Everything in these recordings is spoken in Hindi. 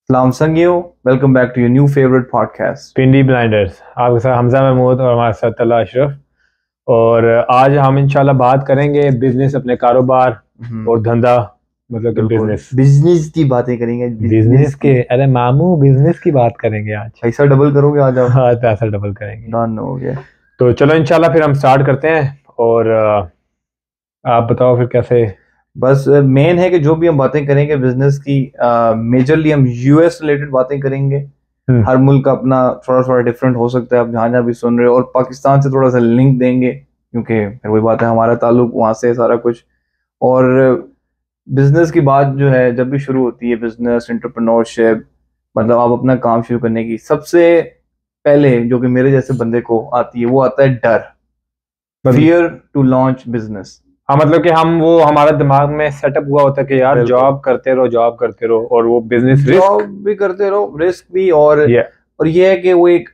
सलाम संगियो, welcome back to your new favourite podcast Pindi Blinders. आपके साथ हमजा महमूद और हमारे साथ तला अशरफ। और आज हम इंशाल्लाह बात करेंगे बिजनेस, अपने कारोबार और धंधा, मतलब कि बिजनेस की बातें करेंगे। बिजनेस के अरे मामू बिजनेस की बात करेंगे आज। पैसा डबल करोगे आज आप? हाँ, पैसा डबल करेंगे। डन हो गया। तो चलो इंशाल्लाह फिर हम स्टार्ट करते हैं। और आप बताओ फिर कैसे। बस मेन है कि जो भी हम बातें करेंगे बिजनेस की, मेजरली हम यूएस रिलेटेड बातें करेंगे। हर मुल्क का अपना थोड़ा थोड़ा डिफरेंट हो सकता है, आप जहाँ जहाँ भी सुन रहे हो, और पाकिस्तान से थोड़ा सा लिंक देंगे क्योंकि फिर वही बात है, हमारा ताल्लुक वहाँ से सारा कुछ। और बिजनेस की बात जो है जब भी शुरू होती है, बिजनेस एंटरप्रेन्योरशिप, मतलब आप अपना काम शुरू करने की, सबसे पहले जो कि मेरे जैसे बंदे को आती है वो आता है डर, फियर टू लॉन्च बिजनेस। हाँ, मतलब कि हम वो हमारा दिमाग में सेटअप हुआ होता है कि यार जॉब करते रहो और वो बिजनेस जॉब भी करते रहो, रिस्क भी, और ये है कि वो एक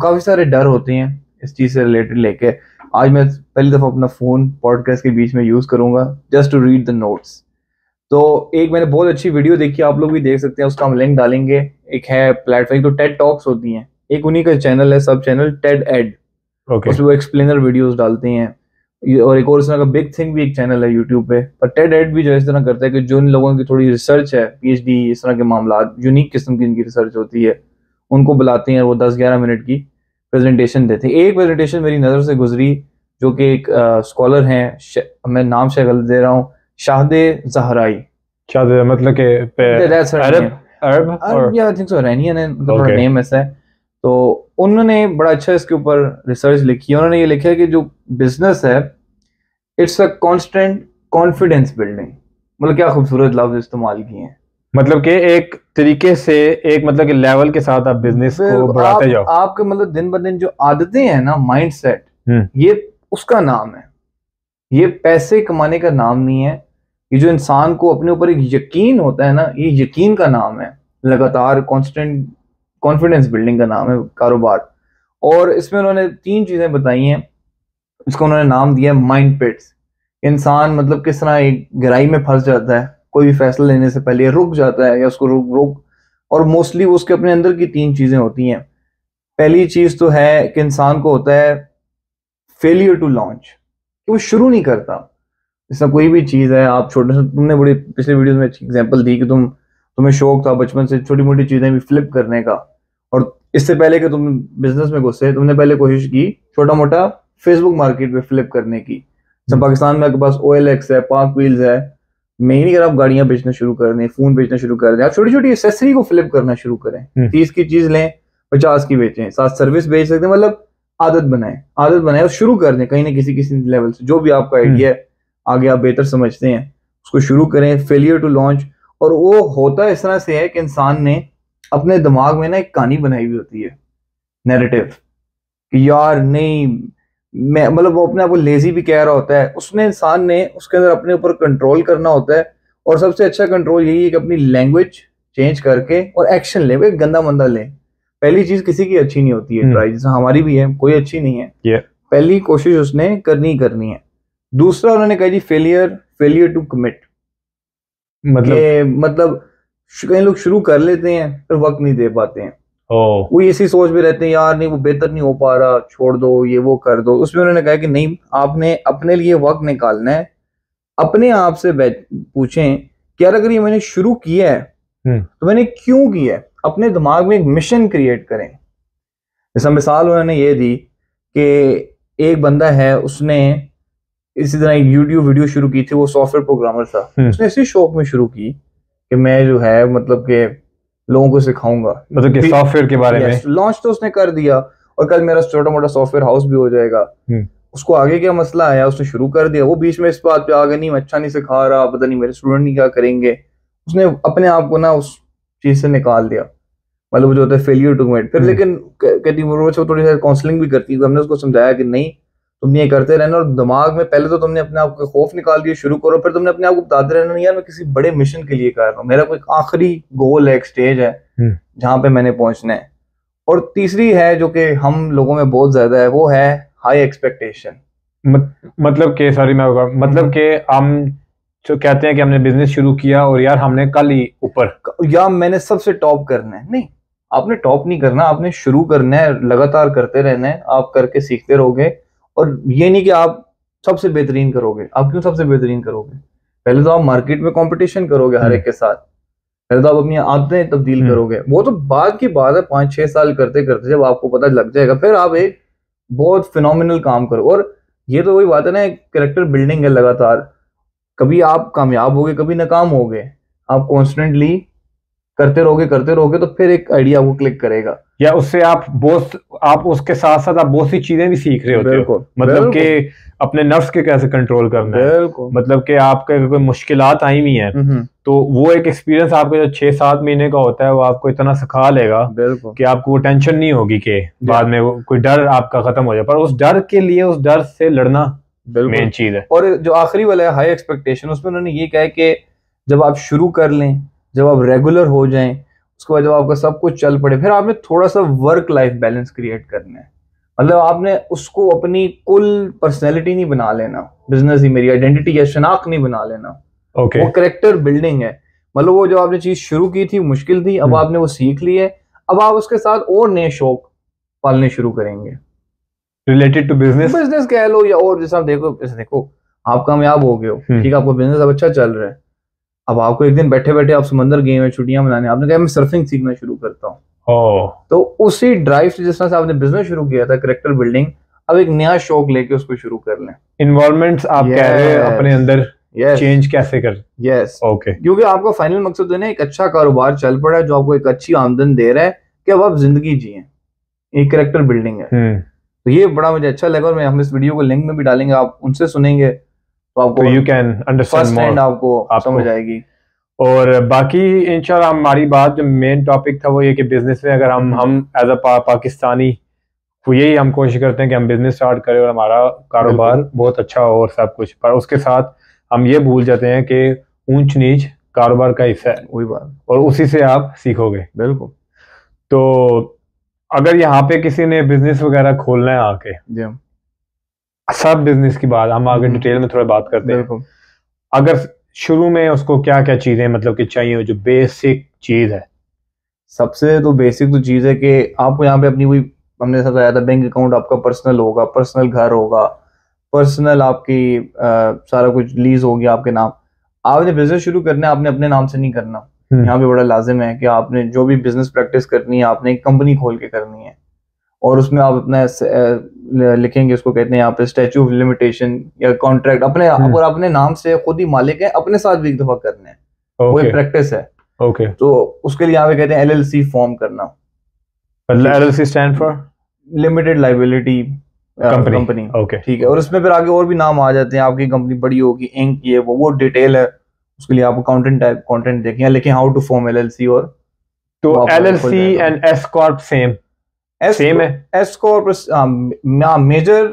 काफी सारे डर होते हैं इस चीज से रिलेटेड लेके। आज मैं पहली दफा अपना फोन पॉडकास्ट के बीच में यूज करूंगा just to read the notes. तो एक मैंने बहुत अच्छी वीडियो देखी, आप लोग भी देख सकते हैं, उसका हम लिंक डालेंगे। एक है प्लेटफॉर्म, तो टेड टॉक्स होती हैं, एक उन्हीं का चैनल है, सब चैनल टेड एड। उसमें वो एक्सप्लेनर वीडियोस डालते हैं। और एक और इस तरह का बिग थिंग भी एक चैनल है यूट्यूब पे, पर टेड एड भी जो इस तरह करता है कि जो इन लोगों की थोड़ी रिसर्च है, पीएचडी इस तरह के मामला, यूनिक किस्म की इनकी रिसर्च होती है, उनको बुलाते हैं, वो 10-11 मिनट की प्रेजेंटेशन देते हैं। एक प्रेजेंटेशन मेरी नज़र से गुजरी जो कि एक स्कॉलर हैं, मैं नाम से गलत दे रहा हूँ, शाहदे जहराई। शाहदे मतलब कि अरब या आई थिंक सो, इरानियन है, उनका थोड़ा नेम ऐसा है। तो उन्होंने बड़ा अच्छा इसके ऊपर रिसर्च लिखी है। उन्होंने ये लिखा है कि जो बिजनेस है, it's a constant confidence building. मतलब क्या खूबसूरत लफ्ज इस्तेमाल किए हैं। मतलब कि एक तरीके से एक मतलब कि लेवल के साथ आप बिजनेस को बढ़ाते जाओ। आपके मतलब दिन ब दिन जो आदतें हैं ना, माइंडसेट, ये उसका नाम है। ये पैसे कमाने का नाम नहीं है। ये जो इंसान को अपने ऊपर एक यकीन होता है ना, ये यकीन का नाम है। लगातार कांस्टेंट कॉन्फिडेंस बिल्डिंग का नाम है कारोबार। और इसमें उन्होंने 3 चीजें बताई हैं, इसको उन्होंने नाम दिया माइंड पिट्स। इंसान मतलब किस तरह एक गहराई में फंस जाता है, कोई भी फैसला लेने से पहले रुक जाता है या उसको रुक। और मोस्टली उसके अपने अंदर की 3 चीजें होती हैं। पहली चीज तो है कि इंसान को होता है फेलियर टू लॉन्च, कि वो शुरू नहीं करता। जैसा कोई भी चीज है, आप छोटे से, तुमने बड़ी पिछले वीडियोस में अच्छी एग्जांपल दी कि तुम्हें शौक था बचपन से छोटी मोटी चीजें भी फ्लिप करने का, और इससे पहले कि तुम बिजनेस में घुसे, तुमने पहले कोशिश की छोटा मोटा फेसबुक मार्केट पे फ्लिप करने की। जब पाकिस्तान में आपके पास OLX है, पार्क व्हील्स है, मैं ही नहीं कह रहा आप गाड़ियां बेचना शुरू कर दें, फोन बेचना शुरू कर दें, आप छोटी छोटी एक्सेसरी को फ्लिप करना शुरू करें। 30 की चीज लें, 50 की बेचें, साथ सर्विस बेच सकते हैं। मतलब आदत बनाए और शुरू कर दें कहीं ना किसी लेवल से। जो भी आपका आइडिया है, आगे आप बेहतर समझते हैं, उसको शुरू करें। Failure to launch. और वो होता इस तरह से है कि इंसान ने अपने दिमाग में ना एक कहानी बनाई हुई होती है, नैरेटिव, कि यार नहीं, मैं मतलब वो अपने आप को लेजी भी कह रहा होता है। उसने इंसान ने उसके अंदर अपने ऊपर कंट्रोल करना होता है। और सबसे अच्छा कंट्रोल यही है कि अपनी लैंग्वेज चेंज करके और एक्शन ले, वे गंदा मंदा ले। पहली चीज किसी की अच्छी नहीं होती है, ट्राई, जैसे हमारी भी है, कोई अच्छी नहीं है। पहली कोशिश उसने करनी है। दूसरा उन्होंने कहा जी फेलियर टू कमिट। मतलब कई लोग शुरू कर लेते हैं फिर वक्त नहीं दे पाते हैं। वो इसी सोच में रहते हैं, यार नहीं वो बेहतर नहीं हो पा रहा, छोड़ दो, ये वो कर दो। उसमें उन्होंने कहा कि नहीं, आपने अपने लिए वक्त निकालना है। अपने आप से पूछें कि यार अगर ये मैंने शुरू किया है तो मैंने क्यों किया है। अपने दिमाग में एक मिशन क्रिएट करें। जैसा मिसाल उन्होंने ये दी कि एक बंदा है, उसने इसी तरह एक यूट्यूब वीडियो शुरू की थी, वो सॉफ्टवेयर प्रोग्रामर था। उसने इसी शौक में शुरू की कि मैं जो है मतलब कि लोगों को सिखाऊंगा, मतलब कि सॉफ्टवेयर के बारे में। लॉन्च तो उसने कर दिया और कल मेरा छोटा मोटा सॉफ्टवेयर हाउस भी हो जाएगा। उसको आगे क्या मसला आया, उसने शुरू कर दिया। वो बीच में इस बात पे आ गया, नहीं मैं अच्छा नहीं सिखा रहा, पता नहीं मेरे स्टूडेंट नहीं क्या करेंगे। उसने अपने आप को ना उस चीज से निकाल दिया। मतलब जो होता है फेलियर टू कमिट। फिर लेकिन कहती वो थोड़ी सी काउंसलिंग भी करती है। हमने उसको समझाया कि नहीं, तुमने ये करते रहना, और दिमाग में पहले तो तुमने अपने आप का खौफ निकाल दिया, शुरू करो। फिर तुमने अपने आप को बताते रहना, यार मैं किसी बड़े मिशन के लिए कर रहा हूँ, मेरा कोई आखिरी गोल है, एक स्टेज है जहां पे मैंने पहुंचना है। और तीसरी है जो कि हम लोगों में बहुत ज्यादा है, वो है हाई एक्सपेक्टेशन। मतलब कि सॉरी मैं मतलब कि हम जो कहते हैं कि हमने बिजनेस शुरू किया और यार हमने कल ही ऊपर, या मैंने सबसे टॉप करना है, नहीं, आपने टॉप नहीं करना, आपने शुरू करना है, लगातार करते रहना है, आप करके सीखते रहोगे। और ये नहीं कि आप सबसे बेहतरीन करोगे, आप क्यों सबसे बेहतरीन करोगे? पहले तो आप मार्केट में कंपटीशन करोगे हर एक के साथ, पहले तो आप अपनी आदतें तब्दील करोगे, वो तो बाद की बात है। 5-6 साल करते करते जब आपको पता लग जाएगा, फिर आप एक बहुत फिनोमिनल काम करो। और ये तो वही बात है ना, कैरेक्टर बिल्डिंग है लगातार, कभी आप कामयाब होगे कभी नाकाम होगे, आप कॉन्स्टेंटली करते रहोगे तो फिर एक आइडिया आपको क्लिक करेगा, या उससे आप उसके साथ साथ आप बहुत सी चीजें भी सीख रहे होते हो, मतलब कि अपने नफ्स के कैसे कंट्रोल करना है, मतलब कि आपके कोई मुश्किलात आई हुई हैं तो वो एक एक्सपीरियंस आपके जो 6-7 महीने का होता है वो आपको इतना सिखा लेगा कि आपको वो टेंशन नहीं होगी कि बाद में कोई डर आपका खत्म हो जाए। पर उस डर के लिए, उस डर से लड़ना मेन चीज है। और जो आखिरी वाला है हाई एक्सपेक्टेशन, उसमें उन्होंने ये कहा है कि जब आप शुरू कर लें, जब आप रेगुलर हो जाएं, उसके बाद जब आपका सब कुछ चल पड़े, फिर आपने थोड़ा सा वर्क लाइफ बैलेंस क्रिएट करना है। मतलब आपने उसको अपनी कुल पर्सनैलिटी नहीं बना लेना, बिजनेस ही मेरी आइडेंटिटी या शनाख्त नहीं बना लेना। वो कैरेक्टर बिल्डिंग है। मतलब वो जो आपने चीज शुरू की थी मुश्किल थी, अब आपने वो सीख ली है, अब आप उसके साथ और नए शौक पालने शुरू करेंगे रिलेटेड टू बिजनेस कह लो, या और जैसा देखो आप कामयाब हो गए हो, ठीक है, आपको बिजनेस अब अच्छा चल रहा है, अब आपको एक दिन बैठे बैठे आप समंदर गए हैं छुट्टियां मनाने, आपने कहा मैं सर्फिंग सीखना शुरू करता हूँ। तो उसी ड्राइव से जिस तरह से आपने बिजनेस शुरू किया था कैरेक्टर बिल्डिंग, अब एक नया शौक लेके उसको शुरू कर लें। इन्वॉल्वमेंट्स आप कह रहे हैं अपने अंदर चेंज कैसे कर। ओके, क्योंकि आपका फाइनल मकसद है ना एक अच्छा कारोबार चल पड़ा है जो आपको एक अच्छी आमदन दे रहा है कि अब आप जिंदगी जिए, एक कैरेक्टर बिल्डिंग है। तो ये बड़ा मुझे अच्छा लगा, और हम इस वीडियो को लिंक में भी डालेंगे, आप उनसे सुनेंगे तो आपको यू कैन अंडरस्टैंड आपको समझ आएगी। और बाकी इंशाल्लाह हमारी बात जो मेन टॉपिक था वो ये कि बिजनेस में अगर हम एज अ पाकिस्तानी यही हम कोशिश करते हैं कि हम बिजनेस स्टार्ट करें और हमारा कारोबार बहुत अच्छा हो और सब कुछ, पर उसके साथ हम ये भूल जाते हैं कि ऊंच नीच कारोबार का हिस्सा है, वही बात, और उसी से आप सीखोगे। बिल्कुल। तो अगर यहाँ पे किसी ने बिजनेस वगैरह खोलना है आके, सब बिजनेस की बात हम आगे डिटेल में थोड़ा बात करते हैं, अगर शुरू में उसको क्या क्या चीजें मतलब कि चाहिए, जो बेसिक चीज है? सबसे तो बेसिक तो चीज है कि आपको यहाँ पे अपनी कोई, हमने सब आया था, बैंक अकाउंट आपका पर्सनल होगा, पर्सनल घर होगा, पर्सनल आपकी सारा कुछ लीज होगी आपके नाम। आपने बिजनेस शुरू करना है, आपने अपने नाम से नहीं करना। यहाँ पे बड़ा लाजिम है कि आपने जो भी बिजनेस प्रैक्टिस करनी है आपने एक कंपनी खोल के करनी है, और उसमें आप अपना लिखेंगे, उसको कहते हैं यहाँ पे स्टैच्यू ऑफ लिमिटेशन या कॉन्ट्रैक्ट, अपने और अपने नाम से खुद ही मालिक है, अपने साथ भी एक दफा करने हैं, वो एक प्रैक्टिस है। तो उसके लिए यहाँ पे कहते हैं LLC फॉर्म करना। LLC stand for limited liability company, ठीक है। और उसमें फिर आगे और भी नाम आ जाते हैं, आपकी कंपनी बड़ी होगी, इंक, ये वो डिटेल है, उसके लिए आप कंटेंट देखें, लेकिन हाउ टू फॉर्म LLC। और तो LLC and S Corp same है? एस कॉर्प मेजर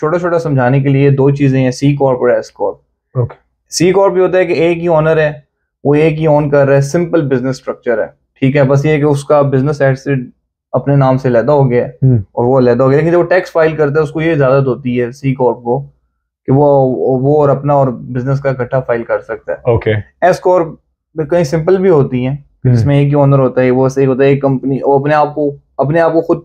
छोटा छोटा समझाने के लिए दो चीजें हैं, सी कॉर्प और एस कॉर्प। सी कॉर्प ये होता है कि एक ही ओनर है, वो एक ही ओन कर रहा है, सिंपल बिजनेस स्ट्रक्चर है, ठीक है। बस ये है कि उसका बिजनेस एसेट अपने नाम से लैदा हो गया और वो लैदा हो गया, लेकिन जब वो टैक्स फाइल करता है उसको ये इजाजत होती है सी कॉर्प को कि वो और अपना और बिजनेस का इकट्ठा फाइल कर सकता है। एस कॉर्प कहीं सिंपल भी होती है जिसमें एक ही ओनर होता है, वो एक होता है एक कंपनी, वो अपने आप को खुद।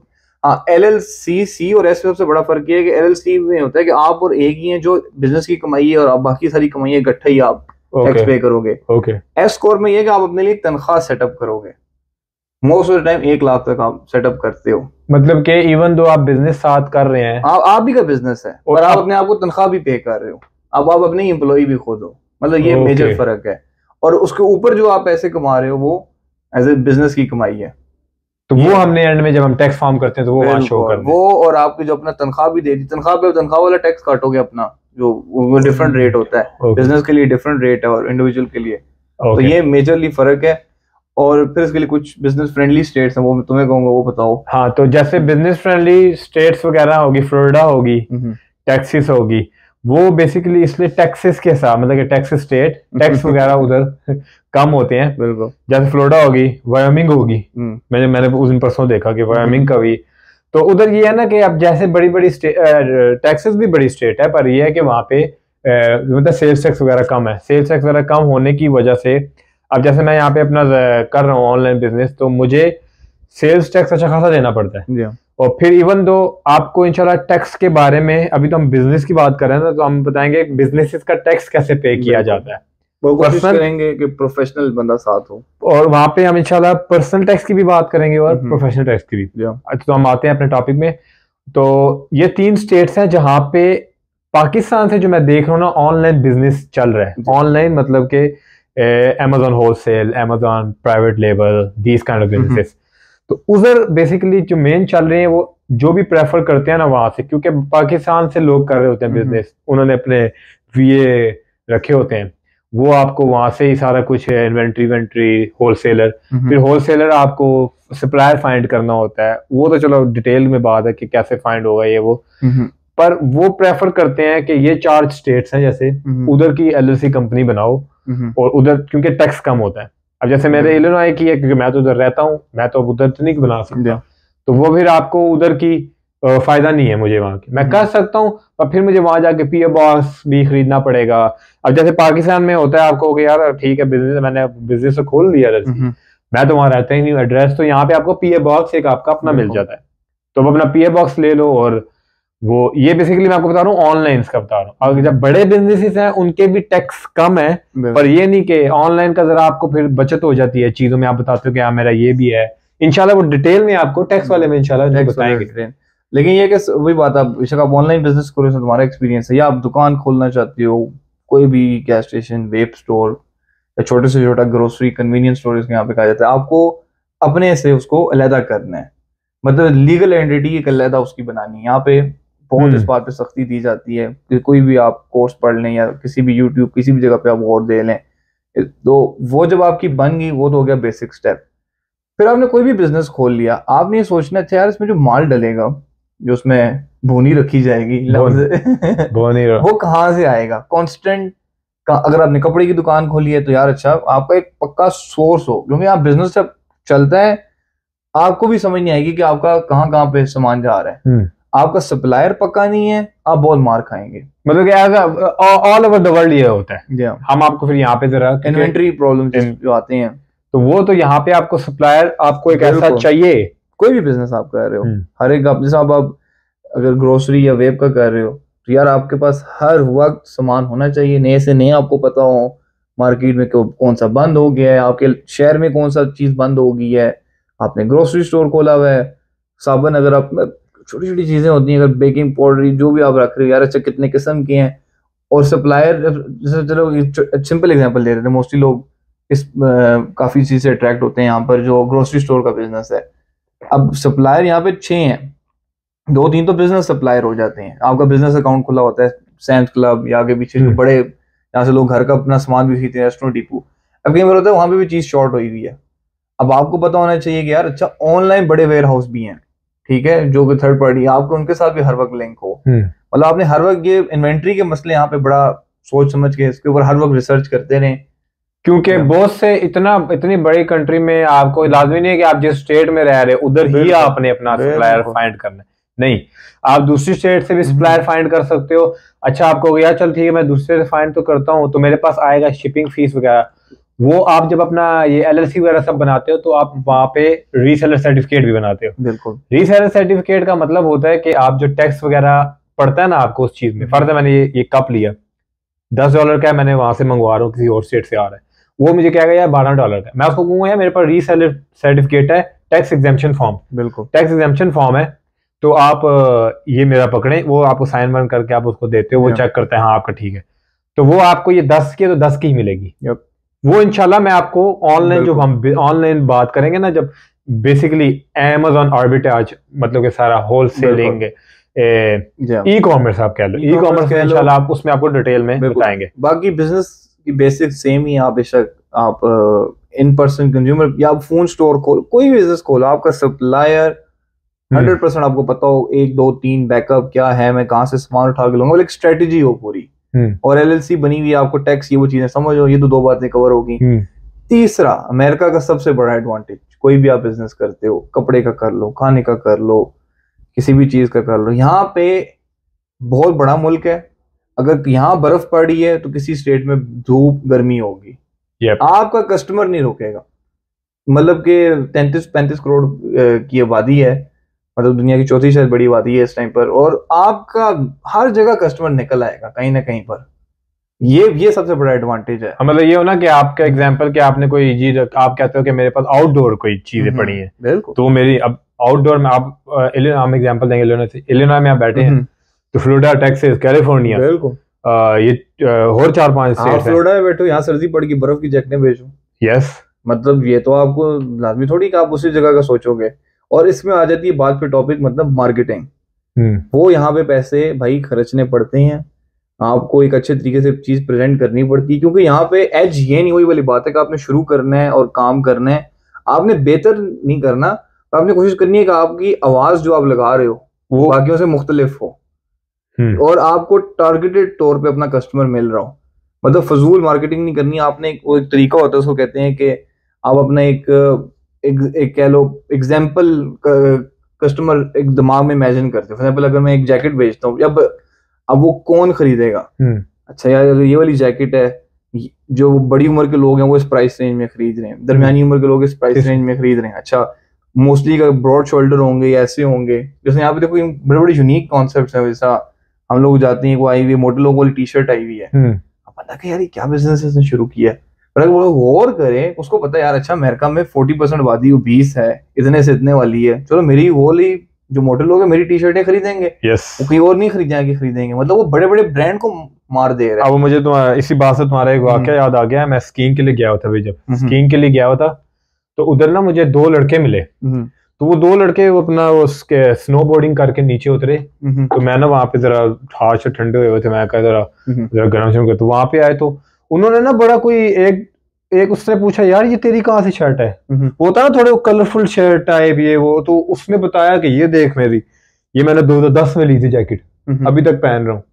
LLC सी और एस में सबसे बड़ा फर्क ये है कि LLC में होता है कि आप और एक ही हैं जो बिजनेस की कमाई है, और आप बाकी सारी कमाई इकट्ठा ही आप टैक्स पे करोगे। एस कॉर्प में ये कि आप अपने लिए तनख्वाह सेटअप करोगे, most of the time 1 lakh तक आप सेटअप करते हो। मतलब कि इवन दो आप बिजनेस साथ कर रहे हैं, आप भी का बिजनेस है और आप अपने आप को तनख्वाह भी पे कर रहे हो, अब आप अपने एम्प्लॉय भी खुद हो, मतलब ये मेजर फर्क है। और उसके ऊपर जो आप पैसे कमा रहे हो वो एज ए बिजनेस की कमाई है। तो वो हमने एंड में जब हम टैक्स फॉर्म करते हैं तो वो वहां शो करते हैं वो, और आपकी जो अपना तनख्वाह भी दे दी, तनख्वाह पे तनख्वाह वाला टैक्स काटोगे अपना, जो वो डिफरेंट रेट होता है, बिजनेस के लिए डिफरेंट रेट है और इंडिविजुअल के लिए। तो ये मेजरली फर्क है। और फिर इसके लिए कुछ बिजनेस फ्रेंडली स्टेट्स हैं, वो मैं तुम्हें कहूंगा, वो बताओ। हाँ, तो जैसे बिजनेस फ्रेंडली स्टेट्स वगैरह होगी, फ्लोरिडा होगी, टेक्सास होगी, वो बेसिकली इसलिए टेक्सास के साथ, मतलब कि टेक्सास स्टेट टैक्स वगैरह उधर कम होते हैं। बिल्कुल। जैसे फ्लोरिडा होगी, वायोमिंग होगी, मैंने उस दिन परसों देखा कि वायोमिंग का भी, तो उधर ये है ना कि अब जैसे बड़ी बड़ी स्टेट, टेक्सास भी बड़ी स्टेट है, पर ये है कि वहाँ पे मतलब सेल्स टैक्स वगैरह कम है। सेल्स टैक्स वगैरह कम होने की वजह से अब जैसे मैं यहाँ पे अपना कर रहा हूँ ऑनलाइन बिजनेस, तो मुझे सेल्स टैक्स अच्छा खासा देना पड़ता है। और फिर इवन दो आपको इंशाल्लाह टैक्स के बारे में, अभी तो हम बिजनेस की बात कर रहे हैं ना, तो हम बताएंगे बिजनेसेस का टैक्स कैसे पे किया जाता है। वो कोशिश करेंगे कि प्रोफेशनल बंदा साथ हो, और वहां पे हम इंशाल्लाह पर्सनल टैक्स की भी बात करेंगे और प्रोफेशनल टैक्स की भी। तो हम आते हैं अपने टॉपिक में। तो ये 3 स्टेट्स हैं जहां पे पाकिस्तान से जो मैं देख रहा हूँ ना ऑनलाइन बिजनेस चल रहा है। ऑनलाइन मतलब के Amazon wholesale, Amazon private label, these kind of businesses. तो उधर बेसिकली जो मेन चल रहे हैं वो जो भी प्रेफर करते हैं ना वहां से, क्योंकि पाकिस्तान से लोग कर रहे होते हैं बिजनेस, उन्होंने अपने वीए रखे होते हैं, वो आपको वहां से ही सारा कुछ है, इन्वेंट्री होलसेलर, फिर होलसेलर आपको सप्लायर फाइंड करना होता है। वो तो चलो डिटेल में बात है कि कैसे फाइंड होगा ये वो, पर वो प्रेफर करते हैं कि ये 4 स्टेट्स हैं जैसे, उधर की एलएलसी कंपनी बनाओ, और उधर क्योंकि टैक्स कम होता है। अब जैसे मेरे इलिनॉय की है, क्योंकि मैं तो उधर रहता हूँ, मैं तो उधर तो नहीं बना सकता, तो वो फिर आपको उधर की फायदा नहीं है मुझे वहां की। मैं कर सकता हूँ पर फिर मुझे वहां जाके पीओ बॉक्स भी खरीदना पड़ेगा। अब जैसे पाकिस्तान में होता है आपको कि यार ठीक है बिजनेस, मैंने बिजनेस तो खोल लिया, मैं तो वहां रहता ही नहीं, एड्रेस तो यहाँ पे आपको पीओ बॉक्स एक आपका अपना मिल जाता है, तो अपना पीओ बॉक्स ले लो। और वो ये बेसिकली मैं आपको बता रहा हूँ ऑनलाइन का बता रहा हूँ। और जब बड़े बिजनेसेस हैं उनके भी टैक्स कम है, पर ये नहीं कि ऑनलाइन का जरा आपको फिर बचत हो जाती है चीजों में। आप बताते हो कि हाँ मेरा ये भी है, इंशाल्लाह वो डिटेल में आपको टैक्स वाले में इंशाल्लाह बताएंगे। लेकिन ये कि वही बात, आप बेशक आप ऑनलाइन बिजनेस करो, तुम्हारा एक्सपीरियंस है, या आप दुकान खोलना चाहते हो, कोई भी गैस स्टेशन, वेब स्टोर, या छोटे से छोटा ग्रोसरी कन्वीनियंस स्टोर इसके यहाँ पे कहा जाता है, आपको अपने से उसको अलहदा करना है, मतलब लीगल एंटिटी एक अलहदा उसकी बनानी है। यहाँ पे बहुत इस बात पे सख्ती दी जाती है कि कोई भी आप कोर्स पढ़ लें या किसी भी यूट्यूब किसी भी जगह पे आप वोट दे लें, तो वो जब आपकी बन गई वो तो हो गया बेसिक स्टेप। फिर आपने कोई भी बिजनेस खोल लिया, आपने ये सोचना अच्छा यार इसमें जो माल डलेगा, जो उसमें भूनी रखी जाएगी वो कहाँ से आएगा, कांस्टेंट का। अगर आपने कपड़े की दुकान खोली है तो यार अच्छा आपका एक पक्का सोर्स हो, क्योंकि आप बिजनेस जब चलता है आपको भी समझ नहीं आएगी कि आपका कहाँ कहाँ पे सामान जा रहा है। आपका सप्लायर पक्का नहीं है, आप बहुत मार खाएंगे। मतलब कि ऑल ओवर द वर्ल्ड ये होता है। हम आपको फिर यहाँ पे जरा इन्वेंटरी प्रॉब्लम जो आते हैं, तो वो तो यहाँ पे आपको सप्लायर आपको एक ऐसा चाहिए। कोई भी बिजनेस आप कर रहे हो, हर एक जैसे आप अगर ग्रोसरी या वेब का कर रहे हो, तो यार आपके पास हर वक्त सामान होना चाहिए, नए से नए आपको पता हो मार्केट में कौन सा बंद हो गया है, आपके शहर में कौन सा चीज बंद हो गई है। आपने ग्रोसरी स्टोर खोला हुआ है, साबुन, अगर आप छोटी छोटी चीजें होती हैं, अगर बेकिंग पाउडर जो भी आप रख रहे हो, यार अच्छा कितने किस्म के हैं। और सप्लायर, जैसे चलो सिंपल एग्जांपल ले रहे थे, मोस्टली लोग इस काफी चीज से अट्रैक्ट होते हैं यहाँ पर जो ग्रोसरी स्टोर का बिजनेस है। अब सप्लायर यहाँ पे 6 हैं, 2-3 तो बिजनेस सप्लायर हो जाते हैं। आपका बिजनेस अकाउंट खुला होता है सैम्स क्लब या आगे पीछे जो बड़े यहाँ से लोग घर का अपना सामान भी खरीदते हैं, रेस्टोरेंट डिपो। अब कई बार होता है वहां पे भी चीज शॉर्ट हुई हुई है। अब आपको पता होना चाहिए कि यार अच्छा ऑनलाइन बड़े वेयर हाउस भी हैं, ठीक है, जो कि थर्ड पार्टी, आपको उनके साथ भी हर वक्त लिंक हो। मतलब आपने हर वक्त ये इन्वेंट्री के मसले यहाँ पे बड़ा सोच समझ के इसके ऊपर हर वक्त रिसर्च करते रहें, क्योंकि बहुत से इतनी बड़ी कंट्री में आपको लाजमी नहीं है कि आप जिस स्टेट में रह रहे हो उधर ही आपने अपना सप्लायर फाइंड करना है। नहीं, आप दूसरी स्टेट से भी सप्लायर फाइंड कर सकते हो। अच्छा आपको यार चल ठीक है मैं दूसरे से फाइंड तो करता हूँ, तो मेरे पास आएगा शिपिंग फीस वगैरह। वो आप जब अपना ये एलएलसी वगैरह सब बनाते हो तो आप वहां पे रीसेलर सर्टिफिकेट भी बनाते हो। बिल्कुल, रीसेलर सर्टिफिकेट का मतलब होता है कि आप जो टैक्स वगैरह पड़ता है ना आपको उस चीज में, फर्ज है मैंने ये कप लिया $10 का, मैंने वहां से मंगवा रहा हूँ, किसी और स्टेट से आ रहा है, वो मुझे क्या यार $12 का, मैं उसको कहूंगा यार मेरे पास रीसेलर सर्टिफिकेट है, टैक्स एग्जेम्पशन फॉर्म। बिल्कुल, टैक्स एग्जेम्पशन फॉर्म है, तो आप ये मेरा पकड़े, वो आपको साइन वाइन करके आप उसको देते हो, वो चेक करते हैं हाँ आपका ठीक है, तो वो आपको ये 10 की तो 10 की ही मिलेगी। वो इंशाल्लाह मैं आपको ऑनलाइन जो हम ऑनलाइन बात करेंगे ना, जब बेसिकली Amazon आर्बिट्राज मतलब कि सारा होलसेलिंग ई कॉमर्स आप कह लो, ई कॉमर्स इंशाल्लाह आप उसमें आपको डिटेल में बताएंगे। बाकी बिजनेस की बेसिक सेम ही, आप बेशक आप इन पर्सन कंज्यूमर या आप फोन स्टोर खोलो, कोई भी बिजनेस खोलो, आपका सप्लायर 100% आपको पता हो, 1 2 3 बैकअप क्या है, मैं कहाँ से सामान उठा के लूंगा, एक स्ट्रेटेजी हो पूरी, और एलएलसी बनी हुई, आपको टैक्स ये वो चीजें समझ हो, ये तो 2 बातें कवर होगी। तीसरा, अमेरिका का सबसे बड़ा एडवांटेज, कोई भी आप बिजनेस करते हो, कपड़े का कर लो, खाने का कर लो, किसी भी चीज का कर लो, यहाँ पे बहुत बड़ा मुल्क है। अगर यहाँ बर्फ पड़ रही है तो किसी स्टेट में धूप गर्मी होगी। आपका कस्टमर नहीं रोकेगा। मतलब कि 33-35 करोड़ की आबादी है, मतलब दुनिया की चौथी शायद बड़ी आबादी है इस टाइम पर, और आपका हर जगह कस्टमर निकल आएगा कहीं ना कहीं पर। ये सबसे बड़ा एडवांटेज है। मतलब ये हो ना कि आपका एग्जांपल कि आपने कोई चीज, आप कहते हो कि मेरे पास आउटडोर कोई चीजें पड़ी हैं, बिल्कुल, तो मेरी अब आउटडोर में आप हम एग्जांपल देंगे इलिनॉय में आप बैठे हैं, तो फ्लोरिडा, टेक्सास, कैलिफोर्निया, बिल्कुल ये और 4-5 स्टेट हैं। फ्लोरिडा में बैठो, यहाँ सर्दी पड़ गई, बर्फ की जैकेटें बेचो। यस, मतलब ये तो आपको लाजमी थोड़ी कि आप उसी जगह का सोचोगे। और इसमें आ जाती है बात पे टॉपिक, मतलब मार्केटिंग। वो यहाँ पे पैसे भाई खर्चने पड़ते हैं, आपको एक अच्छे तरीके से चीज प्रेजेंट करनी पड़ती है, क्योंकि यहाँ पे एज ये नहीं, वही वाली बात है कि आपने शुरू करना है और काम करना है, आपने बेहतर नहीं करना, आपने कोशिश करनी है कि आपकी आवाज जो आप लगा रहे हो वो बाकियों से मुख्तलिफ हो, और आपको टारगेटेड तौर पे अपना कस्टमर मिल रहा हो। मतलब फजूल मार्केटिंग नहीं करनी। आपने एक तरीका होता है, उसको कहते हैं कि आप अपना एक कह लो एग्जाम्पल कस्टमर एक दिमाग में इमेजिन करते हो। फॉर एग्जाम्पल अगर मैं एक जैकेट बेचता हूँ, अब वो कौन खरीदेगा? अच्छा यार, अगर ये वाली जैकेट है, जो बड़ी उम्र के लोग हैं वो इस प्राइस रेंज में खरीद रहे हैं, दरमियानी उम्र के लोग इस प्राइस रेंज में खरीद रहे हैं। अच्छा, मोस्टली का ब्रॉड शोल्डर होंगे, ऐसे होंगे। जैसे यहाँ पे देखो बड़े बड़े यूनिक कॉन्सेप्ट है। वैसा हम लोग जाते हैं, वो आई हुई मोटे लोगों वाली टी शर्ट आई हुई है, अब पता कि यार क्या बिजनेस इसने शुरू किया है। पर अगर वो गौर करें, उसको पता है यार, अच्छा अमेरिका में 40% आबादी 20 है, इतने से इतने वाली है, चलो मेरी वो वाली जो मोटे लोग हैं मेरी टी शर्टें खरीदेंगे, वो कोई और नहीं खरीदेंगे। मतलब वो बड़े बड़े ब्रांड को मार दे रहे हैं। अब मुझे इसी बात से तुम्हारा एक वाकया याद आ गया। मैं स्कीइंग के लिए गया था भाई, जब स्कीइंग के लिए गया होता तो उधर ना मुझे 2 लड़के मिले। तो वो 2 लड़के वो अपना उसके स्नो बोर्डिंग करके नीचे उतरे। तो मैं ना वहां पे जरा हाथ से ठंडे हुए थे, मैं कहा जरा गर्म शुरू कर। तो वहां पे आए तो उन्होंने ना बड़ा कोई एक उसने पूछा, यार ये तेरी कहाँ से शर्ट है? वो होता ना थोड़े कलरफुल शर्ट टाइप ये वो। तो उसने बताया कि ये देख मेरी, ये मैंने 2010 में ली थी जैकेट, अभी तक पहन रहा हूँ।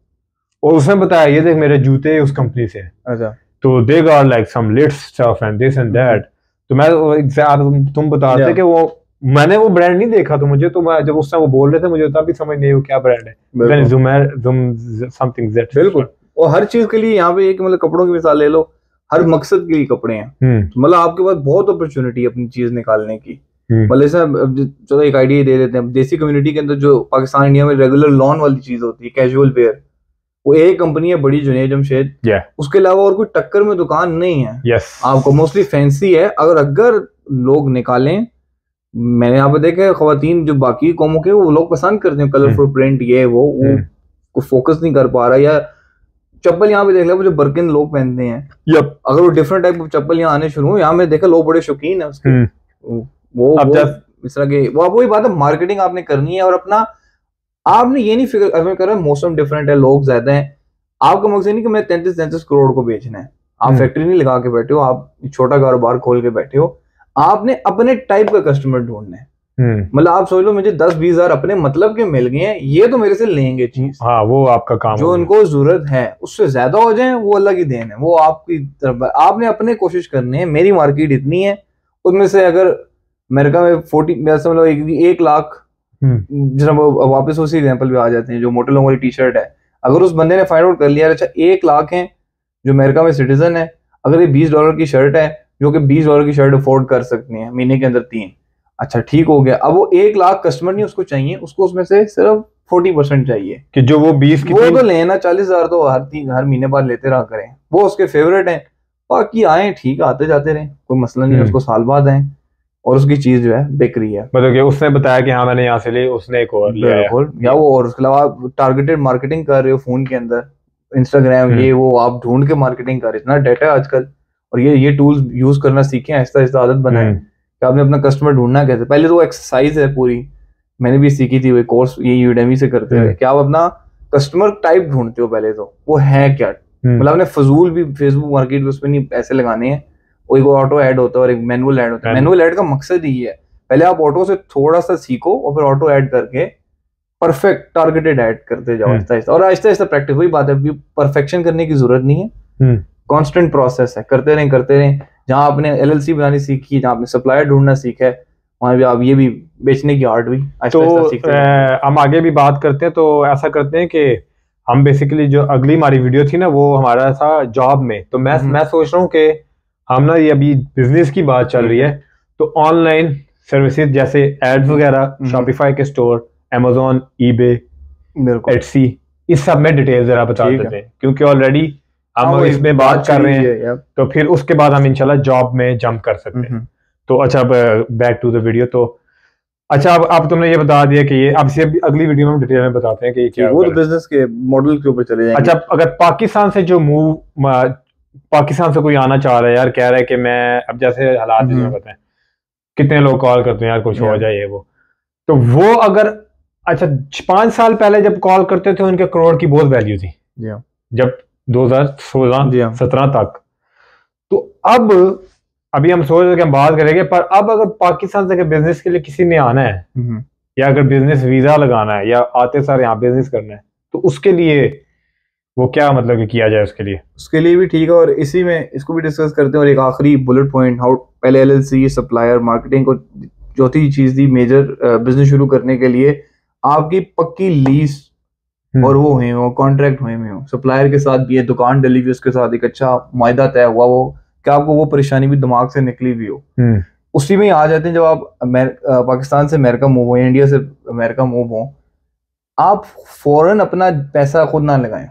और उसने बताया ये देख मेरे जूते उस कंपनी से हैं। अच्छा, तो they got like some latest stuff and this and that. तो मैं तुम बता रहे थे कि वो मैंने वो ब्रांड नहीं देखा, तो मुझे तो जब उस टाइम वो बोल रहे थे मुझे तब भी समझ नहीं वो क्या ब्रांड है। Something that. बिल्कुल। और हर चीज के लिए यहाँ पे एक, मतलब कपड़ों की मिसाल ले लो, हर मकसद के लिए कपड़े हैं। मतलब आपके पास बहुत अपॉर्चुनिटी है अपनी चीज निकालने की। मतलब चलो एक आइडिया दे देते हैं, देसी कम्युनिटी के अंदर जो पाकिस्तान इंडिया में रेगुलर लॉन वाली चीज होती है, कैजुअल वेयर, वो एक कंपनी है बड़ी, जुनैद जमशेद। उसके अलावा और कोई टक्कर में दुकान नहीं है। आपको मोस्टली फैंसी है। अगर लोग निकालें, मैंने यहाँ पे देखा खवातीन जो बाकी कौमों के, वो लोग पसंद करते हैं कलरफुल प्रिंट, ये वो फोकस नहीं कर पा रहा। या चप्पल यहाँ पे देख लो जो बर्किन लोग पहनते हैं, अगर वो डिफरेंट टाइप ऑफ चप्पल यहाँ आने शुरू हो, यहाँ में देखा लोग बड़े शौकीन है उसके। वो इस तरह के वो वही बात है, मार्केटिंग आपने करनी है। और अपना आपने ये नहीं फिक्र कर रहे मौसम डिफरेंट है, लोग ज्यादा हैं, आपका मकसद नहीं कि मैं 33 करोड़ को बेचना है। आप फैक्ट्री नहीं लगा के बैठे हो, आप छोटा कारोबार खोल के बैठे हो, आपने अपने टाइप का कस्टमर ढूंढना है। मतलब आप सोच लो मुझे 10-20 हजार अपने मतलब के मिल गए हैं, ये तो मेरे से लेंगे चीज। हाँ, वो आपका काम, जो उनको जरूरत है, उससे ज्यादा हो जाए वो अलग ही देन है, वो आपकी तरफ। आपने अपने कोशिश करनी है, मेरी मार्केट इतनी है, उसमें से अगर अमेरिका में 1 लाख, जब वापस उसी एग्जाम्पल पे आ जाते हैं, जो मोटे लोगों वाली टी शर्ट है, अगर उस बंदे ने फाइंड आउट कर लिया अच्छा 1 लाख है जो अमेरिका में सिटीजन है, अगर ये $20 की शर्ट है, जो कि $20 की शर्ट अफोर्ड कर सकती है महीने के अंदर 3, अच्छा ठीक हो गया। अब वो 1 लाख कस्टमर नहीं उसको चाहिए, उसको उसमें से सिर्फ 40% चाहिए कि जो वो 20 की, वो तो लेना 40,000 तो हर महीने बाद लेते रहा करें, वो उसके फेवरेट है। बाकी आए ठीक, आते जाते रहे, कोई मसला नहीं, उसको साल बाद आए और उसकी चीज जो है बिक रही है। मतलब कि उसने बताया कि हाँ मैंने यहाँ से ली, उसने एक और लिया या वो, और उसके अलावा टारगेटेड मार्केटिंग कर रहे हो फोन के अंदर, इंस्टाग्राम ये वो आप ढूंढ के मार्केटिंग कर रहे हो। इतना डाटा है आजकल, और ये टूल्स यूज करना सीखें, आहिस्ता आहिस्ता आदत बनाए कि आपने अपना कस्टमर ढूंढना कैसे। पहले तो वो एक्सरसाइज है पूरी, मैंने भी सीखी थी, वो कोर्स ये यूडेमी से करते हुए, कि आप अपना कस्टमर टाइप ढूंढते हो पहले तो, वो है क्या। मतलब आपने फजूल भी फेसबुक मार्केट में उसमें नहीं पैसे लगाने हैं, एक ऑटो ऐड होता है और एक मैनुअल ऐड होता है। मैनुअल ऐड का मकसद ही है, पहले आप ऑटो से थोड़ा सा सीखो और फिर ऑटो ऐड करके परफेक्ट टारगेटेड ऐड करते जाओ आहिस्ता आहिस्ता, और आहिस्ता आहिस्ता प्रैक्टिस। वही बात है, परफेक्शन करने की जरूरत नहीं है, कांस्टेंट प्रोसेस है, करते रहें। जहां आपने LLC बनानी सीखी, जहां आपने सप्लायर ढूंढना सीखा है, वहां भी आप ये भी बेचने की आर्ट भी तो हम आगे भी बात करते हैं। तो ऐसा करते हैं कि हम बेसिकली जो अगली हमारी वीडियो थी ना वो हमारा था जॉब में, तो मैं सोच रहा हूँ कि हम ना ये अभी बिजनेस की बात चल रही है, तो ऑनलाइन सर्विसेज जैसे एड्स वगैरह, शॉपिफाई के स्टोर, अमेजोन, ईबे, एटसी, इस सब में डिटेल जरा बता देते हैं, क्योंकि ऑलरेडी हम इसमें बात कर रहे हैं, तो फिर उसके बाद हम इंशाल्लाह जॉब में जंप कर सकते हैं। तो अच्छा, बैक टू द वीडियो। तो अच्छा, अब तुमने ये बता दिया कि ये अब से अगली वीडियो में डिटेल में बताते हैं कि ये क्या, वो तो बिजनेस के मॉडल के ऊपर चले जाएंगे। अच्छा, अगर पाकिस्तान से जो पाकिस्तान से कोई आना चाह रहा है यार, कह रहा है कि मैं अब जैसे हालात बताएं, कितने लोग कॉल करते हैं यार कुछ हो जाए वो, तो वो अगर अच्छा 5 साल पहले जब कॉल करते थे उनके करोड़ की बहुत वैल्यू थी, जब 2016-17 तक, तो अब अभी हम सोच रहे कि हम बात करेंगे, पर अब अगर पाकिस्तान से बिजनेस के लिए किसी ने आना है, या अगर बिजनेस वीजा लगाना है या आते सार यहाँ बिजनेस करना है, तो उसके लिए वो क्या मतलब कि किया जाए उसके लिए भी ठीक है। और इसी में इसको भी डिस्कस करते हैं। और एक आखिरी बुलेट पॉइंट, हाउ पहले एलएलसी, सप्लायर, मार्केटिंग को चौथी चीज थी मेजर बिजनेस शुरू करने के लिए, आपकी पक्की लीज और वो हुए हो, कॉन्ट्रैक्ट हुए हो, सप्लायर के साथ भी है, दुकान डिलीवरी उसके साथ एक अच्छा मायदा तय हुआ, वो क्या आपको वो परेशानी भी दिमाग से निकली हुई हो, उसी में आ जाते हैं। जब आप पाकिस्तान से अमेरिका मूव हो, इंडिया से अमेरिका मूव हो, आप फौरन अपना पैसा खुद ना लगाएं।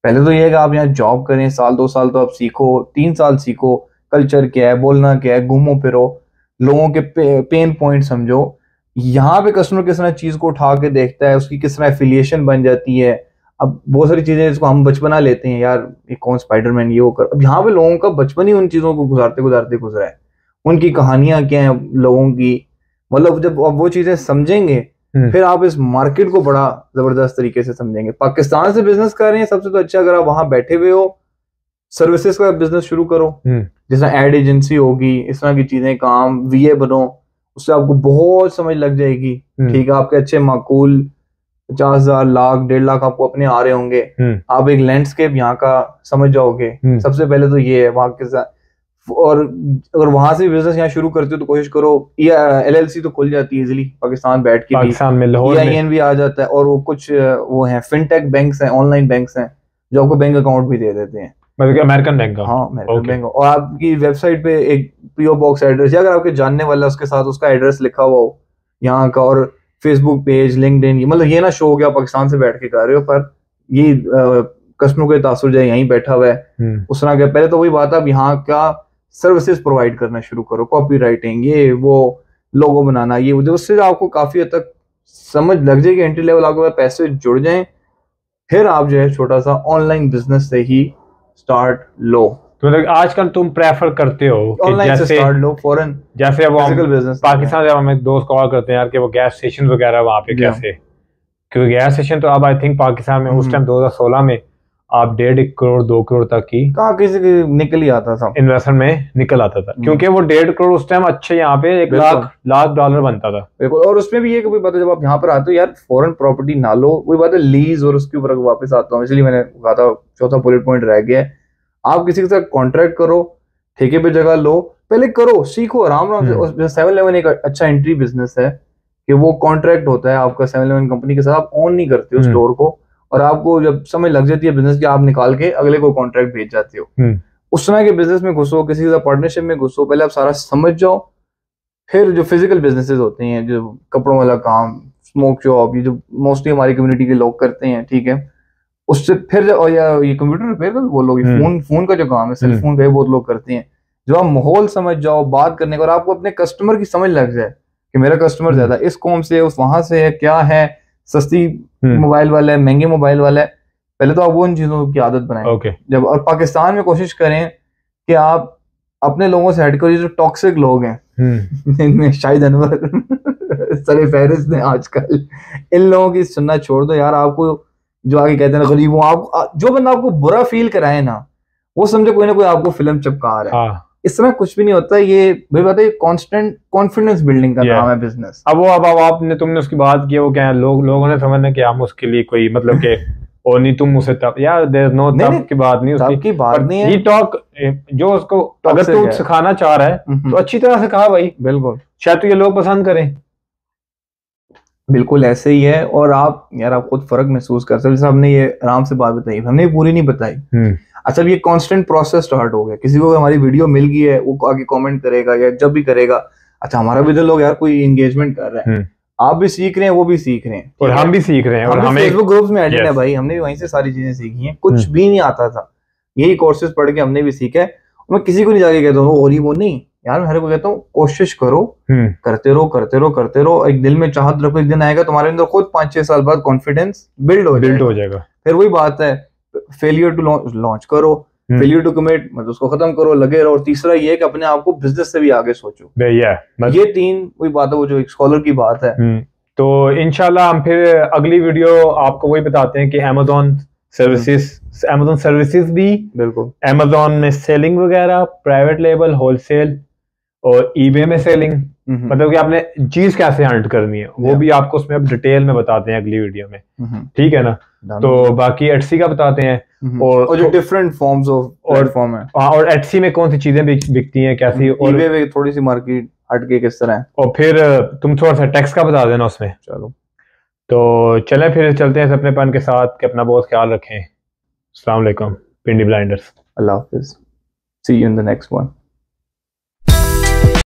पहले तो ये है कि आप यहाँ जॉब करें, 1-2 साल तो आप सीखो, 3 साल सीखो, कल्चर क्या है, बोलना क्या है, घूमो फिरो, लोगों के पेन पॉइंट समझो, यहाँ पे कस्टमर किस तरह चीज को उठा के देखता है, उसकी किस तरह एफिलिएशन बन जाती है। अब बहुत सारी चीजें जिसको हम बचपना लेते हैं, यार ये कौन स्पाइडरमैन ये वो कर, अब यहाँ पे लोगों का बचपन ही उन चीजों को गुजारते गुजारते गुजरा है। उनकी कहानियां क्या है लोगों की, मतलब जब आप वो चीजें समझेंगे फिर आप इस मार्केट को बड़ा जबरदस्त तरीके से समझेंगे। पाकिस्तान से बिजनेस कर रहे हैं, सबसे तो अच्छा अगर आप वहां बैठे हुए हो, सर्विसेज का बिजनेस शुरू करो, जैसा एड एजेंसी होगी, इस तरह की चीजें, काम वीए बनो, उससे आपको बहुत समझ लग जाएगी। ठीक है, आपके अच्छे माकूल 50,000, लाख, 1.5 लाख आपको अपने आ रहे होंगे, आप एक लैंडस्केप यहाँ का समझ जाओगे। सबसे पहले तो ये है वहां के साथ। और अगर वहां से बिजनेस यहाँ शुरू करते हो तो कोशिश करो, एलएलसी तो खुल जाती है इजीली पाकिस्तान बैठ के, पाकिस्तान में लाहौर में भी आ जाता है। और वो कुछ वो हैं फिनटेक बैंक्स हैं, ऑनलाइन बैंक्स हैं जो आपको बैंक अकाउंट भी दे देते हैं, अमेरिकन बैंक का। हाँ, अमेरिकन बैंक। और आपकी वेबसाइट पे एक पीओ बॉक्स एड्रेस, या अगर आपके जानने वाला उसके साथ उसका एड्रेस लिखा हुआ हो यहाँ का, और फेसबुक पेज, लिंक्डइन, मतलब ये ना शो हो गया पाकिस्तान से बैठ के कर रहे हो, पर ये कस्टमर के तासुर जो यहीं बैठा हुआ है उस तरह का। पहले तो वही बात, अब यहाँ का सर्विसेज प्रोवाइड करना शुरू करो, कॉपी राइटिंग, ये वो, लोगो बनाना, ये वो, उससे आपको काफी हद तक समझ लग जाएगी, एंट्री लेवल आपके पास पैसे जुड़ जाएं, फिर आप जो है छोटा सा ऑनलाइन बिजनेस से ही स्टार्ट लो। तो मतलब आजकल तुम प्रेफर करते हो ऑनलाइन से स्टार्ट लो फॉरेन, जैसे अब पाकिस्तान जब हमें दोस्त कॉल करते हैं यार कि वो गैस स्टेशन वगैरह वहाँ पे कैसे, क्योंकि गैस स्टेशन तो अब आई थिंक पाकिस्तान में उस टाइम 2016 में आप 1.5 करोड़ 2 करोड़ तक की कहाँ किसी निकल ही आता था, इन्वेस्टमेंट में निकल आता था, क्योंकि वो 1.5 करोड़ उस टाइम अच्छे यहाँ पे 1 लाख डॉलर बनता था। बिल्कुल। और उसमें भी ये कोई बात है, जब आप यहाँ पर आते हो यार फॉरेन प्रॉपर्टी ना लो, वही बात है लीज, और उसके ऊपर वापस आता हूँ, इसलिए मैंने कहा था चौथा बुलेट पॉइंट रह गया है, आप किसी के साथ कॉन्ट्रैक्ट करो, ठेके पे जगह लो, पहले करो, सीखो आराम से। 7-Eleven एक अच्छा एंट्री बिजनेस है कि वो कॉन्ट्रैक्ट होता है आपका 7-Eleven कंपनी के साथ, आप ऑन नहीं करते हो स्टोर को, और आपको जब समझ लग जाती है बिजनेस की, आप निकाल के अगले को कॉन्ट्रैक्ट भेज जाते हो। उस तरह के बिजनेस में घुसो, किसी के साथ पार्टनरशिप में घुसो, पहले आप सारा समझ जाओ, फिर जो फिजिकल बिजनेसेस होते हैं, जो कपड़ों वाला काम, स्मोक शॉप, ये जो मोस्टली हमारी कम्युनिटी के लोग करते हैं, ठीक है, उससे फिर, और या ये कंप्यूटर रिपेयर का वो लोग, फोन का जो काम है, सेल फोन का बहुत लोग करते हैं। जो आप माहौल समझ जाओ बात करने का, और आपको अपने कस्टमर की समझ लग जाए कि मेरा कस्टमर ज्यादा इस कौम से है, उस वहां से है, क्या है, सस्ती मोबाइल वाला है, महंगे मोबाइल वाला है, पहले तो आप वो इन चीजों की आदत बनाएं। जब और पाकिस्तान में कोशिश करें कि आप अपने लोगों से हटकर, जो टॉक्सिक लोग हैं इनमें शाहिद अनवर सरे फहरिस्त ने आजकल, इन लोगों की सुनना छोड़ दो यार। आपको जो आगे कहते हैं गरीबों, आप जो बंदा आपको बुरा फील कराए ना, वो समझे कोई ना कोई आपको फिल्म चिपका रहा है। इस तरह कुछ भी नहीं होता। ये भाई बात है, कांस्टेंट कॉन्फिडेंस बिल्डिंग का काम है बिजनेस। अब आपने तुमने उसकी बात की, वो क्या है, लोगों ने समझना कि हम उसके लिए कोई मतलब के और नहीं, तुम उसे तब यार देयर नो तब की बात नहीं, उसकी बात नहीं है। ये टॉक जो उसको अगर तू सिखाना चाह रहा है तो अच्छी तरह से कहा भाई, बिल्कुल, शायद तो ये लोग पसंद करें। बिल्कुल ऐसे ही है। और आप यार आप खुद फर्क महसूस कर सकते हो, जैसे हमने ये आराम से बात बताई, हमने पूरी नहीं बताई। अच्छा, ये कांस्टेंट प्रोसेस स्टार्ट हो गया, किसी को हमारी वीडियो मिल गई है वो आगे कमेंट करेगा या जब भी करेगा, अच्छा हमारा भी तो लोग यार कोई एंगेजमेंट कर रहे हैं, आप भी सीख रहे हैं वो भी सीख रहे हैं और हम भी सीख रहे हैं, और हम फेसबुक ग्रुप्स में एडेड है भाई, हमने भी वहीं से सारी चीजें सीखी हैं, कुछ भी नहीं आता था, यही कोर्सेज पढ़ के हमने भी सीखा है। मैं किसी को नहीं जाके कहता हूँ गरीब हो, नहीं यार, मैं को कहता हूँ कोशिश करो, करते रहो करते रहो करते रहो, एक दिल में चाहत रखो, एक दिन आएगा तुम्हारे अंदर खुद 5-6 साल बाद कॉन्फिडेंस बिल्ड हो जाएगा। फिर वही बात है, फेलियर टू लॉन्च करो, फेलियर टू कमिट, मतलब उसको खत्म करो, लगे रहो। और तीसरा ये है कि अपने आप को बिजनेस से भी आगे सोचो। ये 3 वही बात है, वो जो एक स्कॉलर की बात है। तो इंशाल्लाह हम फिर अगली वीडियो आपको वही बताते हैं कि अमेज़न सर्विसेज भी, बिल्कुल अमेज़न में सेलिंग वगैरह, प्राइवेट लेबल, होलसेल और ईबे में सेलिंग, मतलब कि आपने चीज कैसे अर्न करनी है वो भी आपको उसमें अब डिटेल में बताते हैं अगली वीडियो में, ठीक है ना। तो बाकी एटसी का बताते हैं, और जो डिफरेंट फॉर्म्स ऑफ प्लेटफॉर्म है, और एटसी में कौन सी चीजें बिकती हैं कैसी, और ईबे में थोड़ी सी मार्केट हटके किस तरह है, और फिर तुम थोड़ा सा टैक्स का बता देना उसमें। चलो तो चलें फिर चलते हैं अपनेपन के साथ, कि अपना बहुत ख्याल रखें। अस्सलाम वालेकुम पिंडी ब्लाइंडर्स, अल्लाह हाफिज, see you in the next one.